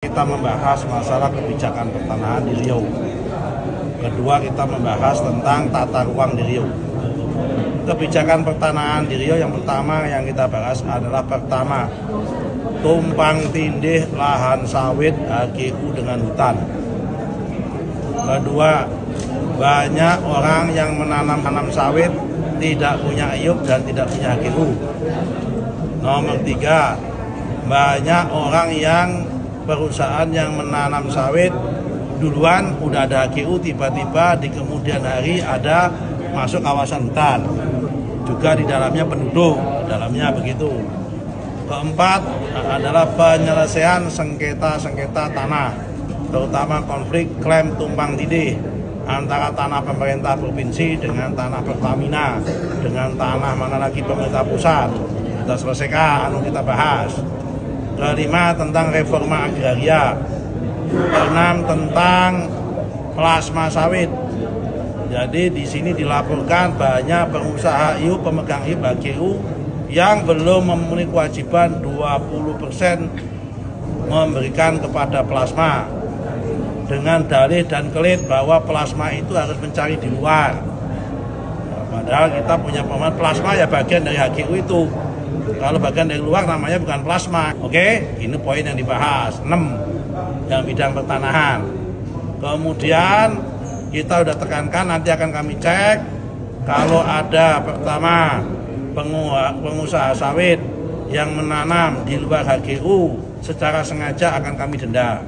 Kita membahas masalah kebijakan pertanahan di Riau. Kedua, kita membahas tentang tata ruang di Riau. Kebijakan pertanahan di Riau yang pertama yang kita bahas adalah pertama, tumpang tindih lahan sawit HGU dengan hutan. Kedua, banyak orang yang menanam sawit tidak punya IUP dan tidak punya HGU. Nomor tiga, banyak orang yang perusahaan yang menanam sawit duluan udah ada HGU, tiba-tiba di kemudian hari ada masuk kawasan hutan, juga di dalamnya penduduk, di dalamnya begitu. Keempat adalah penyelesaian sengketa tanah, terutama konflik klaim tumpang tindih antara tanah pemerintah provinsi dengan tanah Pertamina, dengan tanah mana lagi pemerintah pusat. Kita selesaikan, kita bahas. Kelima, tentang reforma agraria. Keenam, tentang plasma sawit. Jadi di sini dilaporkan banyak pengusaha IUP, pemegang IUP HGU yang belum memenuhi kewajiban 20% memberikan kepada plasma dengan dalih dan kelit bahwa plasma itu harus mencari di luar. Padahal kita punya pemahaman plasma ya bagian dari HGU itu. Kalau bagian dari luar namanya bukan plasma. Oke, ini poin yang dibahas. 6 yang bidang pertanahan. Kemudian kita udah tekankan, nanti akan kami cek kalau ada pertama pengusaha sawit yang menanam di luar HGU secara sengaja akan kami denda.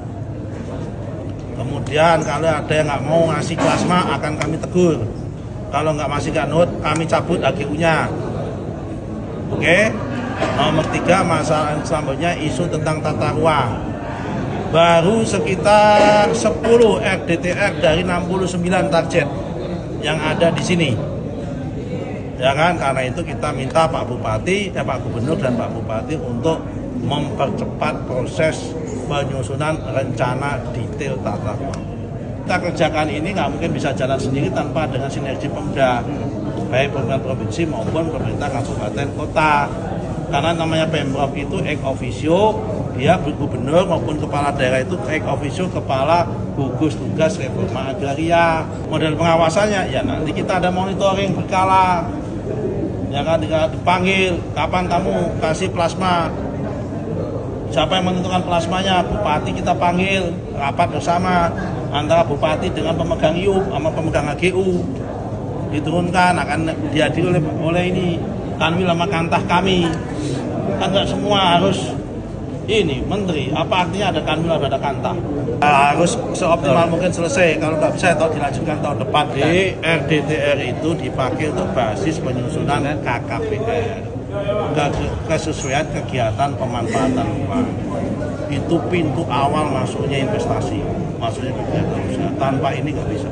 Kemudian kalau ada yang nggak mau ngasih plasma akan kami tegur. Kalau nggak masih nggak nurut, kami cabut HGU-nya. Oke. Nomor 3, masalah selanjutnya isu tentang tata ruang. Baru sekitar 10 RDTR dari 69 target yang ada di sini. Ya kan, karena itu kita minta Pak Bupati, Pak Gubernur dan Pak Bupati untuk mempercepat proses penyusunan rencana detail tata ruang. Kita kerjakan ini nggak mungkin bisa jalan sendiri tanpa dengan sinergi Pemda, baik pemerintah provinsi maupun pemerintah kabupaten kota. Karena namanya Pemprov itu ex officio, dia gubernur maupun kepala daerah itu ex officio kepala gugus tugas reforma agraria. Model pengawasannya ya nanti kita ada monitoring berkala. Ya kan, dipanggil, kapan kamu kasih plasma? Siapa yang menentukan plasmanya? Bupati kita panggil, rapat bersama antara bupati dengan pemegang IUP sama pemegang HGU. Diturunkan, akan dihadiri oleh ini Kanwil sama Kantah kami. Kan nggak semua harus ini menteri. Apa artinya ada Kanwil ada Kantah? Harus seoptimal mungkin selesai. Kalau nggak bisa atau dilanjutkan tahun depan. Di RDTR itu dipakai untuk basis penyusunan KKPR, kesesuaian kegiatan pemanfaatan ruang. Itu pintu awal masuknya investasi, masuknya kegiatan usaha. Tanpa ini nggak bisa.